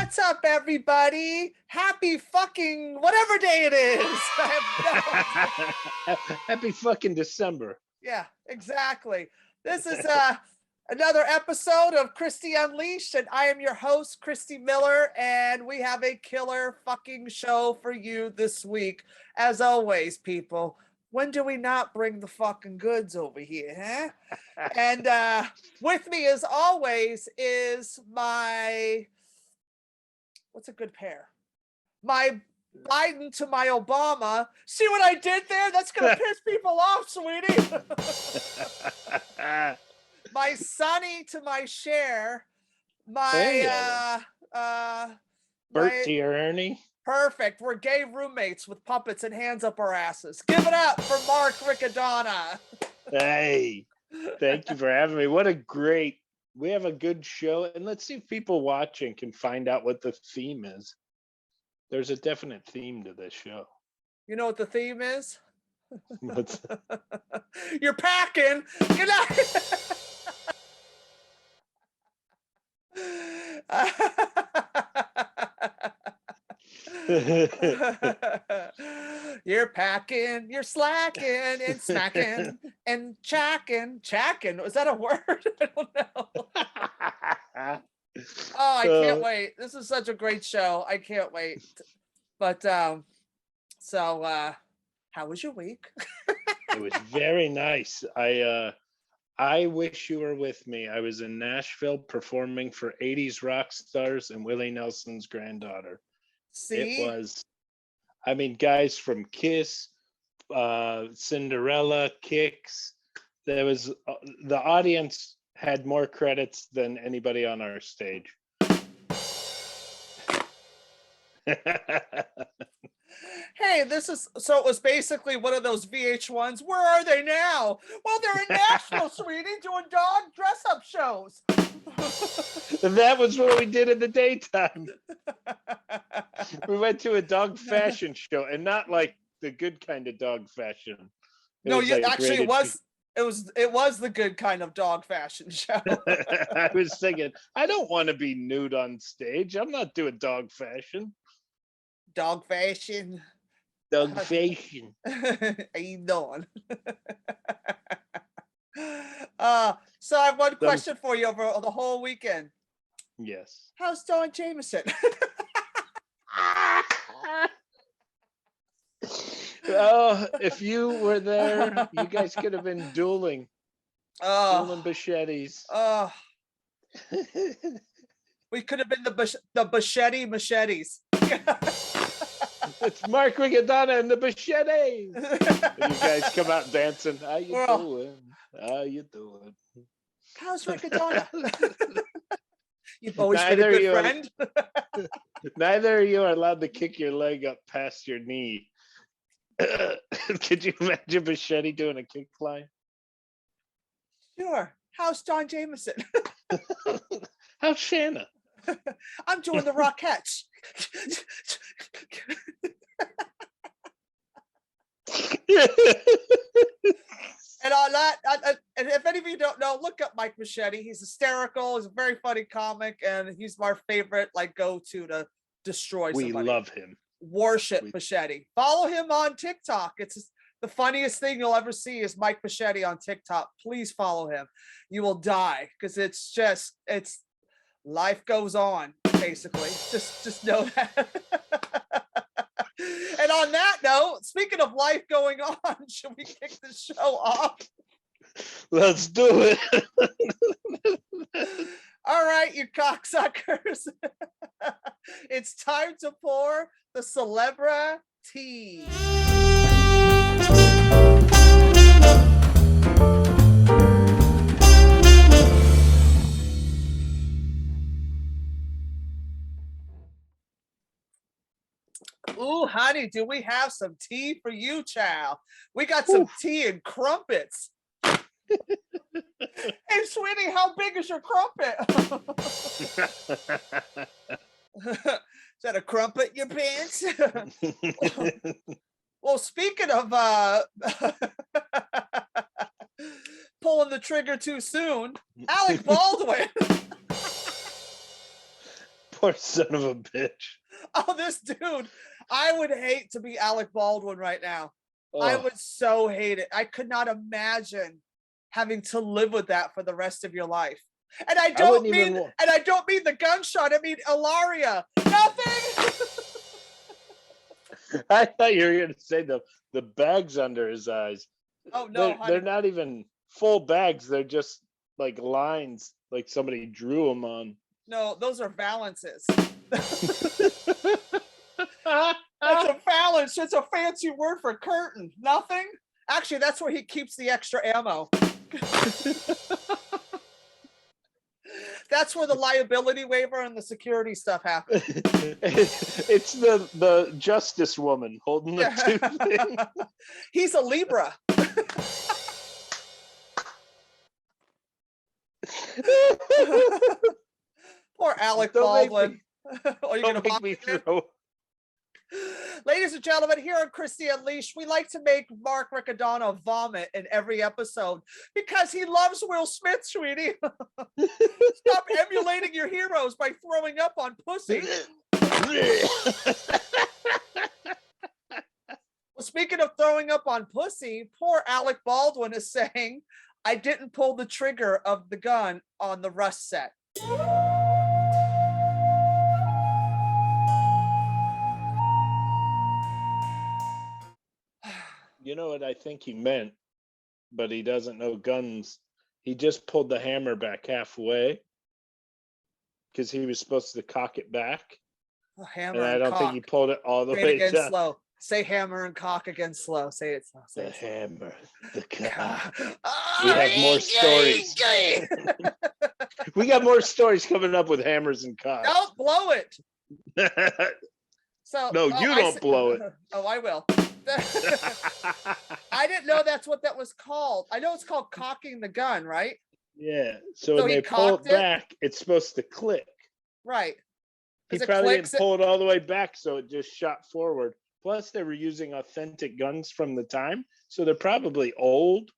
What's up, everybody? Happy fucking whatever day it is. I have no idea. Happy fucking December. Yeah, exactly. This is another episode of Christy Unleashed, and I am your host, Christy Miller, and we have a killer fucking show for you this week. As always, people, when do we not bring the fucking goods over here, huh? And with me, as always, is my... What's a good pair? My Biden to my Obama. See what I did there? That's going to piss people off, sweetie. My Sonny to my Cher. My Bert to your Ernie. Perfect. We're gay roommates with puppets and hands up our asses. Give it up for Mark Riccadonna. Hey, thank you for having me. We have a good show, and let's see if people watching can find out what the theme is. There's a definite theme to this show. You know what the theme is? What's You're packing. Good night. You're packing, you're slacking and smacking and chacking. Is that a word? I don't know. Oh, I can't wait. This is such a great show. I can't wait. But how was your week? It was very nice. I wish you were with me. I was in Nashville performing for 80s rock stars and Willie Nelson's granddaughter. See? It was, guys from Kiss, Cinderella, Kicks. The audience had more credits than anybody on our stage. Hey, it was basically one of those VH1s. Where are they now? Well, they're in Nashville, sweetie, doing dog dress-up shows. That was what we did in the daytime. We went to a dog fashion show, and not like the good kind of dog fashion. It was the good kind of dog fashion show. I was thinking, I don't want to be nude on stage. I'm not doing dog fashion. Dog fashion. Dog fashion. How you doing? So I have one question for you over the whole weekend. Yes. How's Don Jameson? Oh, if you were there, you guys could have been dueling machetes. Oh, we could have been the machetes. It's Mark Riccadonna and the machetes. And you guys come out dancing. How you doing? How you doing? How's Riccadonna? You've always been a good friend. Neither of you are allowed to kick your leg up past your knee. Could you imagine Machete doing a kick fly? Sure. How's Don Jameson? How's Shanna? I'm doing the Rockettes. And on that, and if any of you don't know, look up Mike Machete. He's hysterical. He's a very funny comic, and he's my favorite go-to to destroy somebody. We love him. Worship Machete. Follow him on TikTok. It's the funniest thing you'll ever see is Mike Machete on TikTok. Please follow him. You will die because it's life goes on, basically. Just know that. And on that note, speaking of life going on, should we kick the show off? Let's do it. All right, you cocksuckers. It's time to pour the Celebra tea. Ooh, honey, do we have some tea for you, child? We got some tea and crumpets. Hey, sweetie, how big is your crumpet? Is that a crumpet in your pants? Well, speaking of pulling the trigger too soon, Alec Baldwin. Poor son of a bitch. Oh, this dude. I would hate to be Alec Baldwin right now. I Oh, would so hate it. I could not imagine having to live with that for the rest of your life. And I I wouldn't don't mean, even. and I don't mean the gunshot. I mean Ilaria. Nothing. I thought you were going to say the bags under his eyes. Oh no, They're honey. not even full bags. They're just like lines, like somebody drew them on. No, those are valances. That's a valance. It's a fancy word for curtain. Nothing. Actually, that's where he keeps the extra ammo. That's where the liability waiver and the security stuff happens. It's the justice woman holding the two things. He's a Libra. Poor Alec Baldwin. Are you Don't gonna make me pop it? throw. Ladies and gentlemen, here on Christy Unleashed, we like to make Mark Riccadonna vomit in every episode because he loves Will Smith, sweetie. Stop emulating your heroes by throwing up on pussy. Well, speaking of throwing up on pussy, poor Alec Baldwin is saying, I didn't pull the trigger of the gun on the Rust set. You know what I think he meant, but he doesn't know guns. He just pulled the hammer back halfway because he was supposed to cock it back. Oh, hammer And I and don't cock. think he pulled it all the Say it way again down. slow. Say hammer and cock again slow. Say it slow. Say The it slow. hammer, the cock. Oh, We have more stories. We got more stories coming up with hammers and cocks. Don't blow it. So No, you don't blow it. Oh, I will. I didn't know that's what that was called. I know it's called cocking the gun, right? Yeah. So So when he they pull cocked it it? back, it's supposed to click. Right. He Because it probably clicks. didn't pull it all the way back, so it just shot forward. Plus, they were using authentic guns from the time, so they're probably old.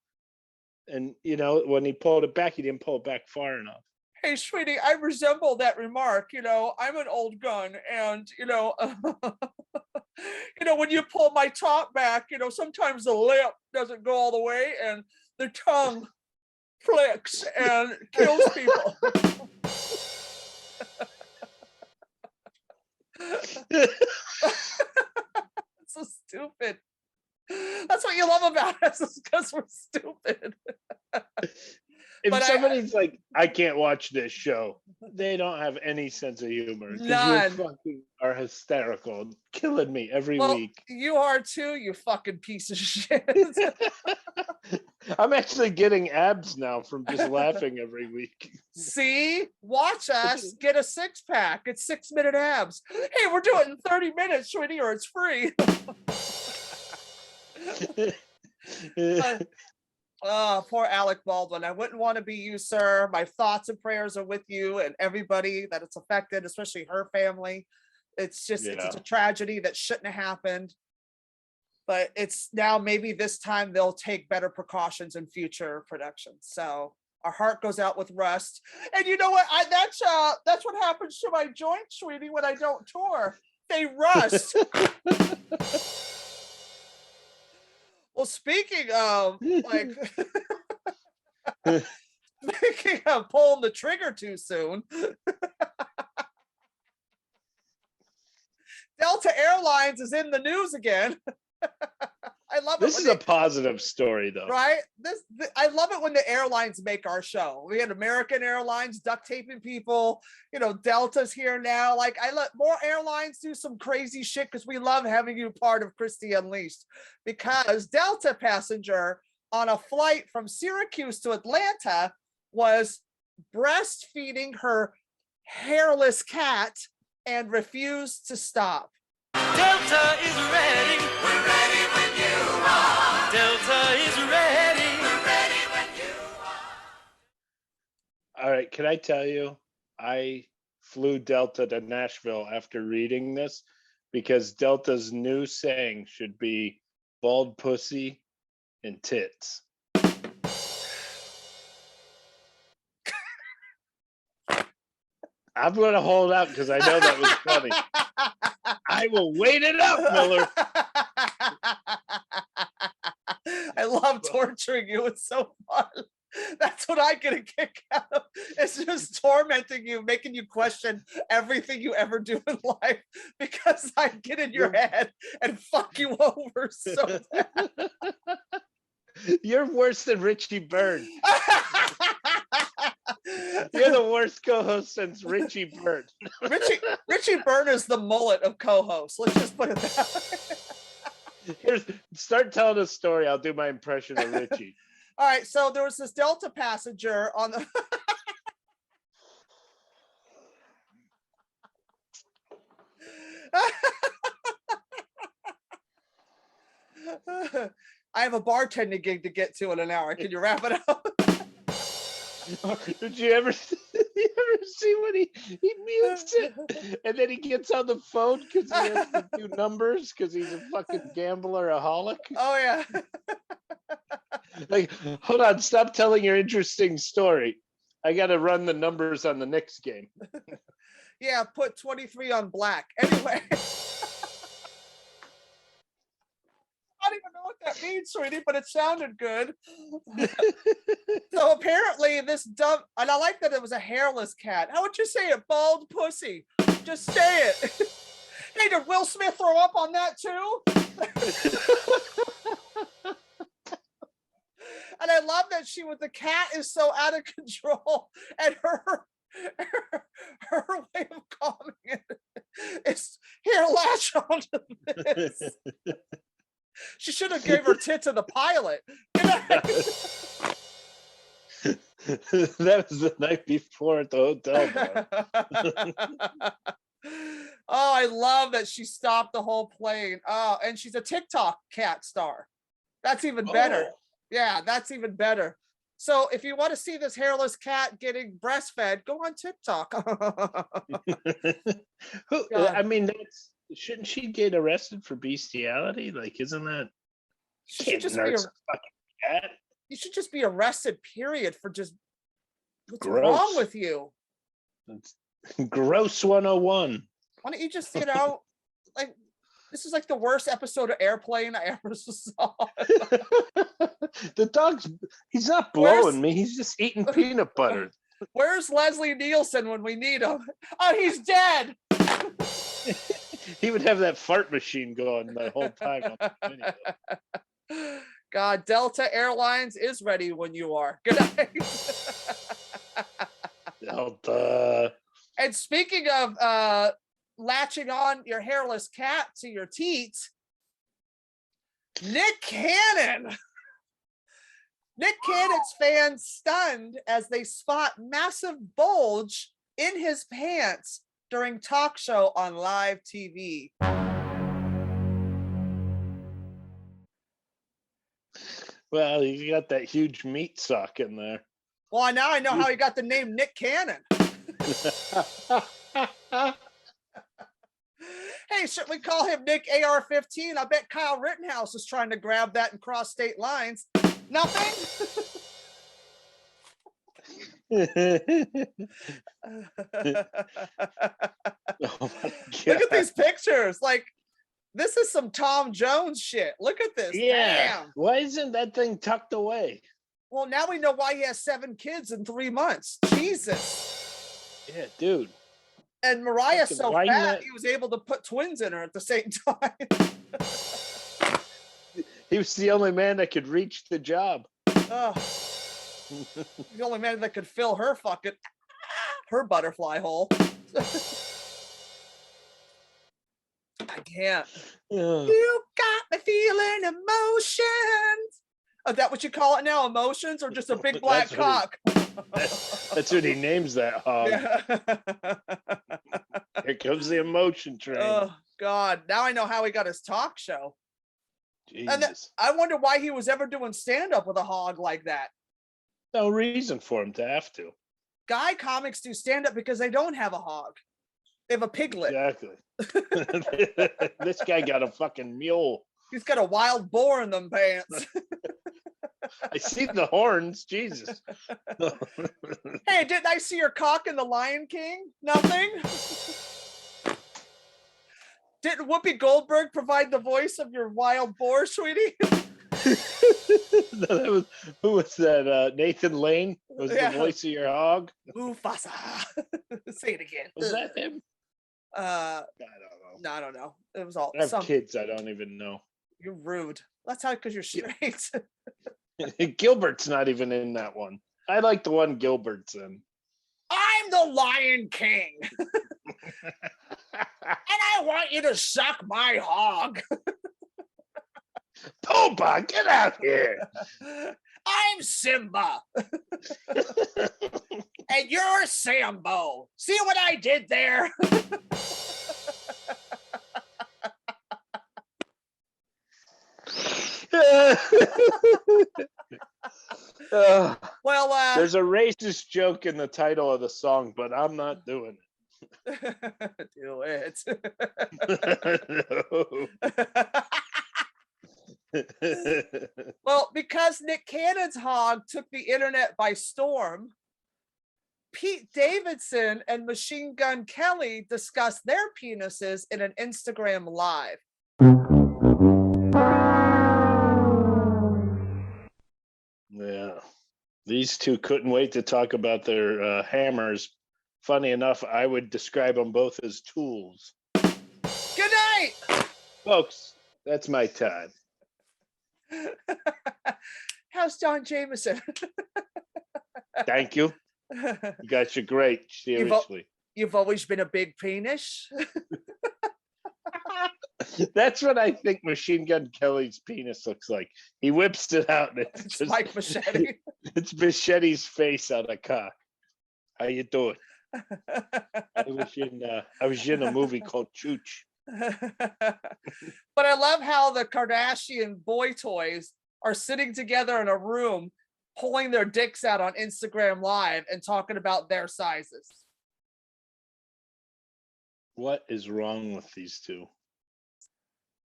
And you know, when he pulled it back, he didn't pull it back far enough. Hey, sweetie, I resemble that remark. You know, I'm an old gun, and you know, when you pull my top back, you know, sometimes the lip doesn't go all the way, and the tongue flicks and kills people. It's so stupid. That's what you love about us, is because we're stupid. If But somebody's like, I can't watch this show, they don't have any sense of humor. Because you None. fucking are hysterical, killing me every Well, week. you are too, you fucking piece of shit. I'm actually getting abs now from just laughing every week. See, watch us get a 6-pack. It's 6-minute abs. Hey, we're doing it in 30 minutes, sweetie, or it's free. Oh, poor Alec Baldwin. I wouldn't want to be you, sir. My thoughts and prayers are with you and everybody that it's affected, especially her family. It's just, it's a tragedy that shouldn't have happened. But it's now, maybe this time they'll take better precautions in future productions. So our heart goes out with Rust. And you know what? That's what happens to my joints, sweetie, when I don't tour. They rust. Well, speaking of like speaking of pulling the trigger too soon, Delta Airlines is in the news again. I love it. This is a positive story, though. Right? I love it when the airlines make our show. We had American Airlines duct taping people. You know, Delta's here now. Like, I let more airlines do some crazy shit because we love having you part of Christy Unleashed. Because Delta passenger on a flight from Syracuse to Atlanta was breastfeeding her hairless cat and refused to stop. Delta is ready. We're ready when you are. Delta is ready. We're ready when you are. All right, can I tell you, I flew Delta to Nashville after reading this because Delta's new saying should be bald pussy and tits. I'm going to hold out because I know that was funny. I will wait it up, Miller. I love torturing you. It's so fun. That's what I get a kick out of. It's just tormenting you, making you question everything you ever do in life because I get in your head and fuck you over so bad. You're worse than Richie Byrne. You're the worst co-host since Richie Byrne. Richie Byrne is the mullet of co-hosts. Let's just put it that way. Start telling a story. I'll do my impression of Richie. All right, so there was this Delta passenger on the I have a bartending gig to get to in an hour. Can you wrap it up? Did you ever see when he mutes it and then he gets on the phone because he has to do numbers because he's a fucking gambler-aholic? Oh yeah. Like, hold on, stop telling your interesting story. I got to run the numbers on the Knicks game. Yeah, put 23 on black. Anyway. I don't even know what that means, sweetie, but it sounded good. So apparently this dumb, and I like that it was a hairless cat. How would you say it? Bald pussy. Just say it. Hey, did Will Smith throw up on that too? And I love that the cat is so out of control, and her way of calming it is, here, latch onto this. She should have gave her tit to the pilot. That was the night before at the hotel bar. Oh, I love that she stopped the whole plane. Oh, and she's a TikTok cat star. That's even better. Oh. Yeah, that's even better. So if you want to see this hairless cat getting breastfed, go on TikTok. I mean, shouldn't she get arrested for bestiality? Like, isn't that? She should just nurse a fucking cat. You should just be arrested, period, for just what's Gross. wrong with you? It's gross 101. Why don't you just, like, this is like the worst episode of Airplane I ever saw. The dog's, he's not blowing me. He's just eating peanut butter. Where's Leslie Nielsen when we need him? Oh, he's dead. He would have that fart machine going the whole time. On the video. God, Delta Airlines is ready when you are. Good night. Delta. And speaking of latching on your hairless cat to your teats, Nick Cannon. Nick Cannon's fans stunned as they spot massive bulge in his pants during talk show on live TV. Well, you got that huge meat sock in there. Well, now I know how he got the name Nick Cannon. Hey, should we call him Nick AR-15? I bet Kyle Rittenhouse is trying to grab that and cross state lines. Nothing? Oh Look at these pictures. Like, this is some Tom Jones shit. Look at this. Yeah. Damn. Why isn't that thing tucked away? Well, now we know why he has 7 kids in 3 months. Jesus. Yeah, dude. And Mariah's Fucking so why fat, not- he was able to put twins in her at the same time. He was the only man that could reach the job. Oh. The only man that could fill her butterfly hole. I can't. Ugh. You got me feeling emotions. Is that what you call it now? Emotions, or just a big black That's what cock? That's what he names that hog. Yeah. Here comes the emotion train. Oh God! Now I know how he got his talk show. And Jesus. I wonder why he was ever doing stand up with a hog like that. No reason for him to have to. Guy comics do stand up because they don't have a hog. They have a piglet. Exactly. This guy got a fucking mule. He's got a wild boar in them pants. I see the horns. Jesus. Hey, didn't I see your cock in The Lion King? Nothing? Didn't Whoopi Goldberg provide the voice of your wild boar, sweetie? Who was that? Nathan Lane was Yeah. the voice of your hog. Mufasa. Say it again. Was that him? I I don't know. no, I don't know. It was all I have some. kids. I don't even know. You're rude. That's how, because you're straight. Gilbert's not even in that one. I like the one Gilbert's in. I'm the Lion King, and I want you to suck my hog. Pumbaa, get out here. I'm Simba, and you're Sambo. See what I did there? Well, there's a racist joke in the title of the song, but I'm not doing do it. it. Well, because Nick Cannon's hog took the internet by storm, Pete Davidson and Machine Gun Kelly discussed their penises in an Instagram live. Yeah, these two couldn't wait to talk about their hammers. Funny enough, I would describe them both as tools. Good night, Folks, that's my time. how's John Jameson? Thank you. You guys are great. Seriously. You've always been a big penis. That's what I think Machine Gun Kelly's penis looks like. He whips it out and it's It's just, Mike Machete. it's Machete's face on a cock. How you doing? I was in a movie called Chooch. But I love how the Kardashian boy toys are sitting together in a room, pulling their dicks out on Instagram Live and talking about their sizes. What is wrong with these two?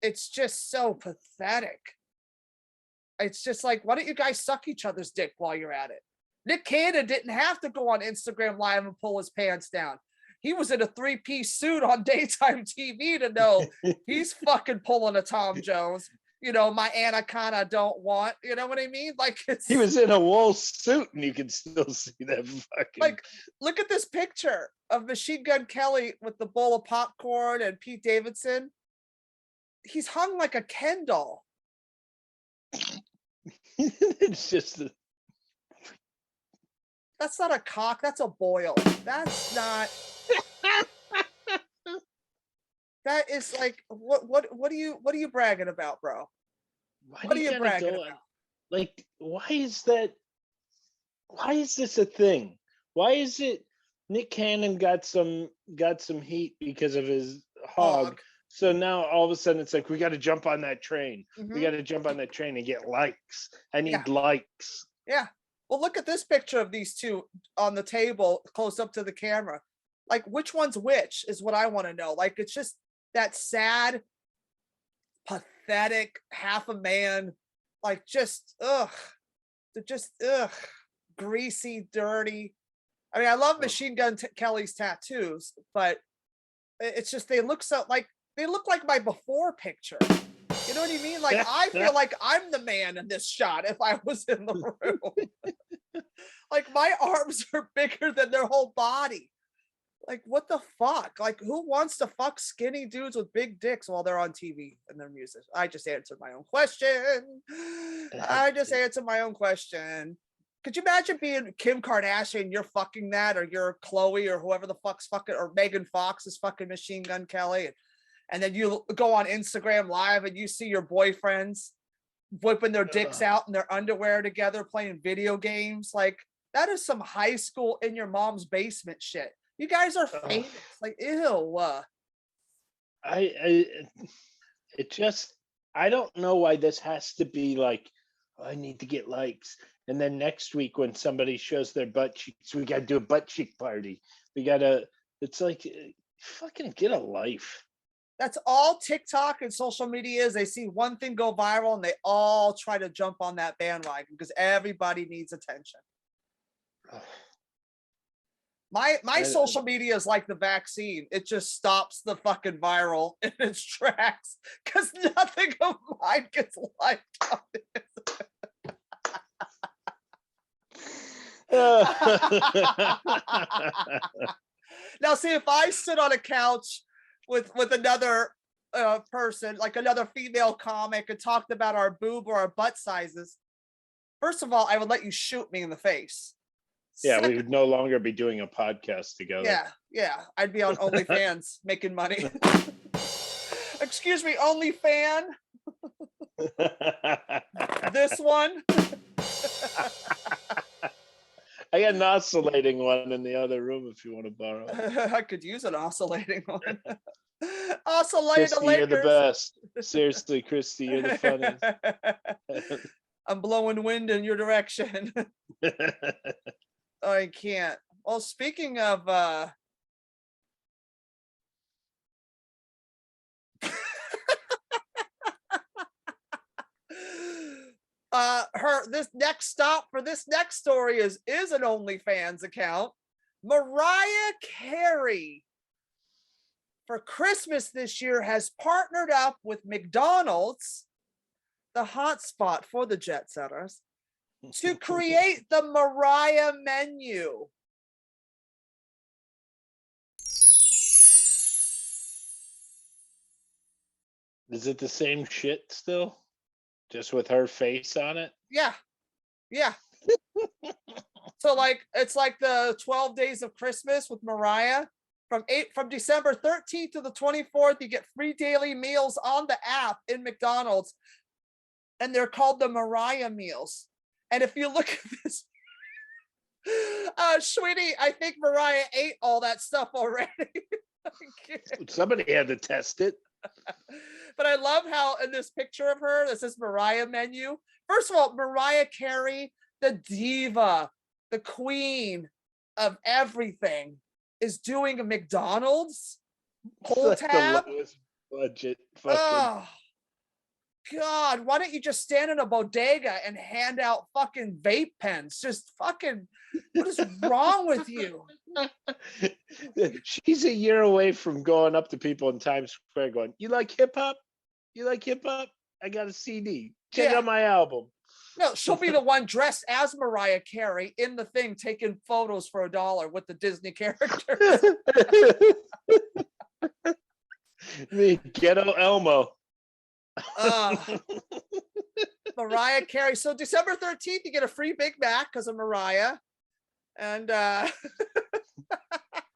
It's just so pathetic. It's just like, why don't you guys suck each other's dick while you're at it? Nick Cannon didn't have to go on Instagram Live and pull his pants down. He was in a 3-piece suit on daytime TV to know he's fucking pulling a Tom Jones. You know, my anaconda don't want, you know what I mean? Like, it's He was in a wool suit and you can still see that fucking like, look at this picture of Machine Gun Kelly with the bowl of popcorn and Pete Davidson. He's hung like a Ken doll. it's just That's not a cock, that's a boil. That's not. That is like, what are you bragging about, bro? What are you bragging about? Like, why is this a thing? Why is it Nick Cannon got some heat because of his hog? So now all of a sudden it's like, we got to jump on that train. Mhm. We got to jump on that train and get likes. I need Yeah. likes. Yeah. Well, look at this picture of these two on the table, close up to the camera. Like, which one's which is what I want to know. Like, it's just that sad, pathetic, half a man, like just they're just greasy, dirty. I mean, I love Machine Gun Kelly's tattoos, but it's just they look like my before picture. You know what I mean? Like, I feel like I'm the man in this shot if I was in the room. Like, my arms are bigger than their whole body. Like, what the fuck? Like, who wants to fuck skinny dudes with big dicks while they're on TV and their music? I just answered my own question. Could you imagine being Kim Kardashian, you're fucking that, or you're Chloe, or whoever the fuck's fucking, or Megan Fox is fucking Machine Gun Kelly, and then you go on Instagram Live and you see your boyfriends whipping their dicks out in their underwear together, playing video games? Like, that is some high school in your mom's basement shit. You guys are famous. Like, ew. I don't know why this has to be like, oh, I need to get likes. And then next week when somebody shows their butt cheeks, we got to do a butt cheek party. It's like, fucking get a life. That's all TikTok and social media is. They see one thing go viral and they all try to jump on that bandwagon because everybody needs attention. My social media is like the vaccine. It just stops the fucking viral in its tracks because nothing of mine gets liked on it. Now, see, if I sit on a couch with another person, like another female comic, and talked about our boob or our butt sizes, first of all, I would let you shoot me in the face. Yeah, we would no longer be doing a podcast together. Yeah, I'd be on OnlyFans making money. Excuse me, OnlyFan. This one. I got an oscillating one in the other room if you want to borrow it. I could use an oscillating one. Oscillating Christy, Lakers. you're the best. Seriously, Christy, you're the funniest. I'm blowing wind in your direction. I can't. Well, speaking of this next stop for this next story is an OnlyFans account. Mariah Carey for Christmas this year has partnered up with McDonald's, the hotspot for the jet setters, to create the Mariah menu. Is it the same shit still? Just with her face on it? Yeah. So like it's like the 12 days of Christmas with Mariah. From December 13th to the 24th, you get free daily meals on the app in McDonald's. And they're called the Mariah meals. And if you look at this, sweetie, I think Mariah ate all that stuff already. Somebody had to test it. But I love how in this picture of her, this is Mariah menu. First of all, Mariah Carey, the diva, the queen of everything, is doing a McDonald's whole Like tab. the lowest budget fucking. Oh God, why don't you just stand in a bodega and hand out fucking vape pens? Just fucking, what is wrong with you? She's a year away from going up to people in Times Square going, you like hip hop? You like hip hop? I got a CD. Check out my album. No, she'll be the one dressed as Mariah Carey in the thing, taking photos for $1 with the Disney characters. Me, Ghetto Elmo. Mariah Carey. So December 13th, you get a free Big Mac because of Mariah. And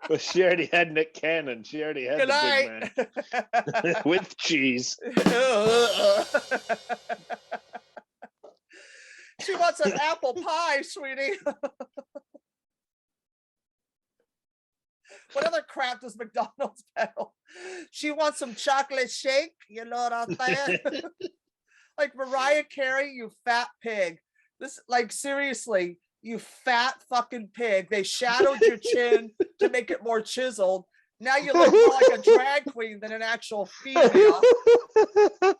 Well, she already had Nick Cannon. She already had good the Big Mac. With cheese. She wants an apple pie, sweetie. What other crap does McDonald's peddle? She wants some chocolate shake. You know what I'm saying? Like Mariah Carey, you fat pig. This, like, seriously, you fat fucking pig. They shadowed your chin to make it more chiseled. Now you look more like a drag queen than an actual female.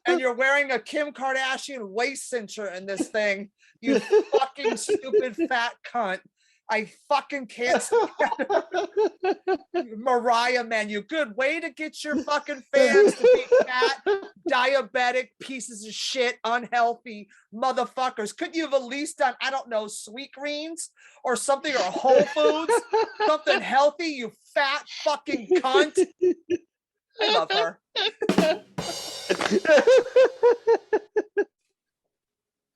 And you're wearing a Kim Kardashian waist cincher in this thing. You fucking stupid fat cunt. I fucking can't stand Mariah menu. Good way to get your fucking fans to be fat, diabetic, pieces of shit, unhealthy motherfuckers. Couldn't you have at least done, I don't know, Sweet Greens or something, or Whole Foods, something healthy, you fat fucking cunt. I love her.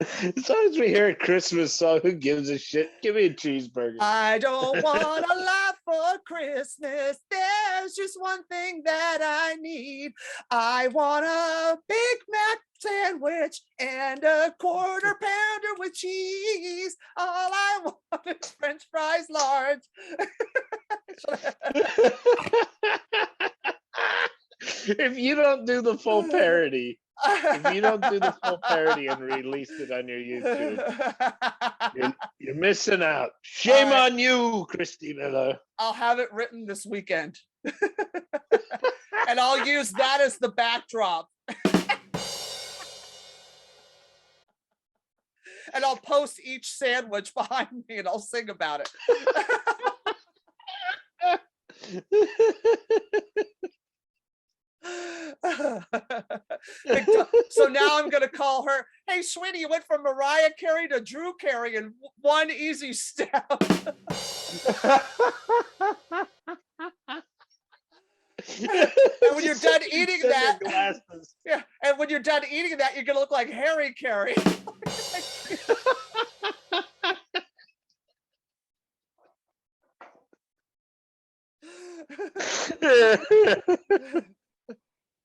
As long as we hear a Christmas song, who gives a shit? Give me a cheeseburger. I don't want a lot for Christmas. There's just one thing that I need. I want a Big Mac sandwich and a quarter pounder with cheese. All I want is French fries large. If you don't do the full parody, if you don't do the full parody and release it on your YouTube, you're missing out. Shame on you, Christy Miller. I'll have it written this weekend. and I'll use that as the backdrop. And I'll post each sandwich behind me and I'll sing about it. So now I'm going to call her, hey, sweetie, you went from Mariah Carey to Drew Carey in one easy step. And when you're done eating that, yeah, and when you're done eating that, you're going to look like Harry Carey.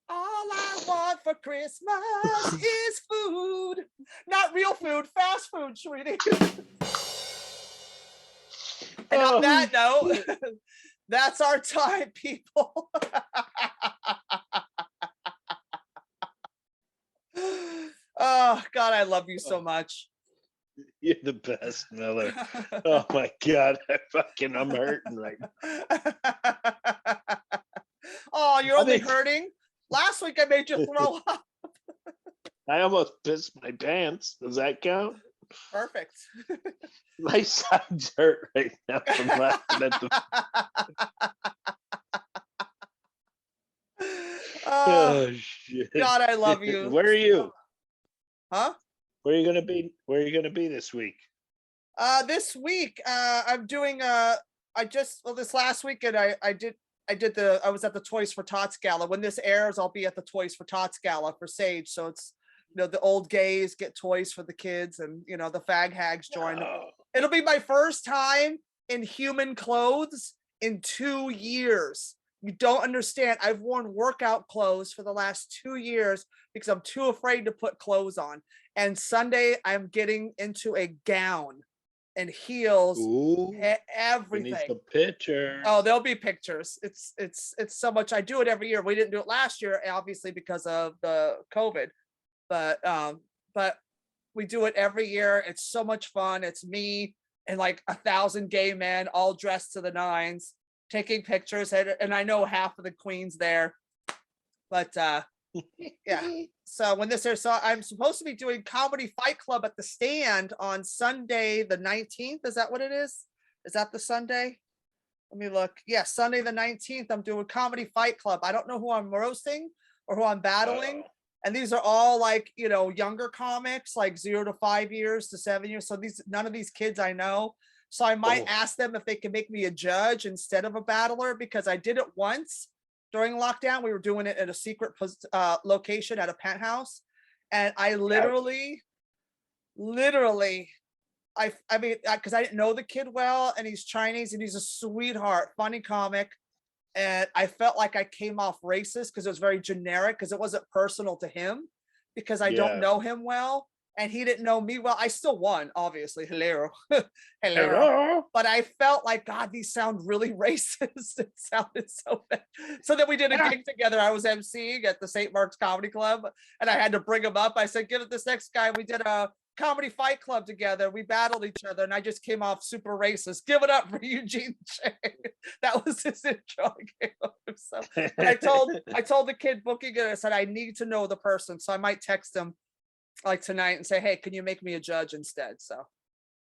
All I want for Christmas is food. Not real food, fast food, sweetie. And on that note, that's our time, people. Oh, God, I love you so much. You're the best, Miller. Oh, my God. I'm hurting right now. Oh, you're only hurting? Last week I made you throw up. I almost pissed my pants. Does that count? Perfect. My sides hurt right now from laughing at the. Oh shit! God, I love you. Where are you? Huh? Where are you gonna be? Where are you gonna be this week? This week, I'm doing this last weekend I was at the Toys for Tots Gala. When this airs, I'll be at the Toys for Tots Gala for Sage. So it's, the old gays get toys for the kids, and the fag hags join. Oh. It'll be my first time in human clothes in 2 years. You don't understand. I've worn workout clothes for the last 2 years because I'm too afraid to put clothes on. And Sunday, I'm getting into a gown and heels. Ooh, everything. we need some pictures. Oh, there'll be pictures. It's so much. I do it every year. We didn't do it last year, obviously, because of the COVID, but we do it every year. It's so much fun. It's me and like 1,000 gay men all dressed to the nines taking pictures, and I know half of the queens there, but yeah. So when this airs, so I'm supposed to be doing Comedy Fight Club at the Stand on Sunday the 19th. Is that what it is? Is that the Sunday? Let me look. Yeah, Sunday the 19th, I'm doing Comedy Fight Club. I don't know who I'm roasting or who I'm battling. And these are all like, younger comics, like 0 to 5 years to 7 years. So none of these kids I know. So I might ask them if they can make me a judge instead of a battler, because I did it once during lockdown. We were doing it at a secret location at a penthouse. And I literally, I mean, because I didn't know the kid well, and he's Chinese and he's a sweetheart, funny comic. And I felt like I came off racist because it was very generic, because it wasn't personal to him, because I don't know him well and he didn't know me well. I still won, obviously. Hello. Hello. But I felt like, God, these sound really racist. It sounded so bad. So then we did a gig together. I was emceeing at the St. Mark's Comedy Club, and I had to bring him up. I said, give it this next guy. We did a Comedy Fight Club together. We battled each other, and I just came off super racist. Give it up for Eugene Che. That was his intro. I gave him. So I told the kid booking it, I said, I need to know the person. So I might text him like tonight and say, hey, can you make me a judge instead? So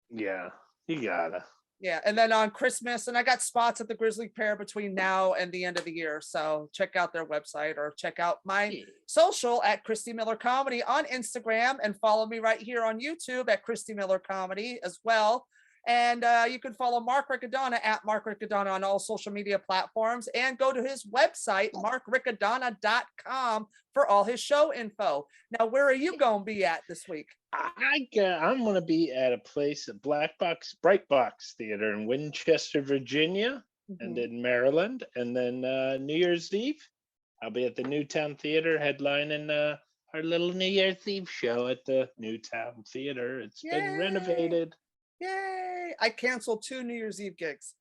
yeah, you gotta. Yeah, and then on Christmas, and I got spots at the Grizzly Pear between now and the end of the year. So check out their website or check out my social at Christy Miller Comedy on Instagram, and follow me right here on YouTube at Christy Miller Comedy as well. And you can follow Mark Riccadonna at Mark Riccadonna on all social media platforms, and go to his website, markriccadonna.com, for all his show info. Now, where are you going to be at this week? I'm going to be at a place at Bright Box Theater in Winchester, Virginia, and in Maryland. And then New Year's Eve, I'll be at the Newtown Theater headlining our little New Year's Eve show at the Newtown Theater. It's been renovated. Yay! I canceled 2 New Year's Eve gigs.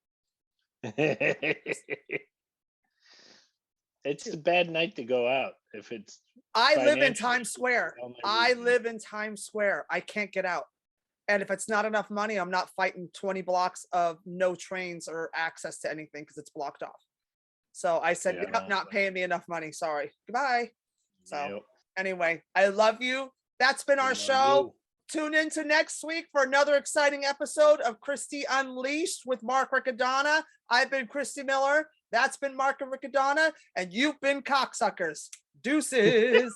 It's a bad night to go out if it's. I live in Times Square. I live in Times Square. I can't get out. And if it's not enough money, I'm not fighting 20 blocks of no trains or access to anything because it's blocked off. So I said, Yeah, "Yep, not paying me enough money. Sorry. Goodbye." So Yep. anyway, I love you. That's been our Love show. you. Tune into next week for another exciting episode of Christy Unleashed with Mark Riccadonna. I've been Christy Miller. That's been Mark and Riccadonna. And you've been cocksuckers. Deuces.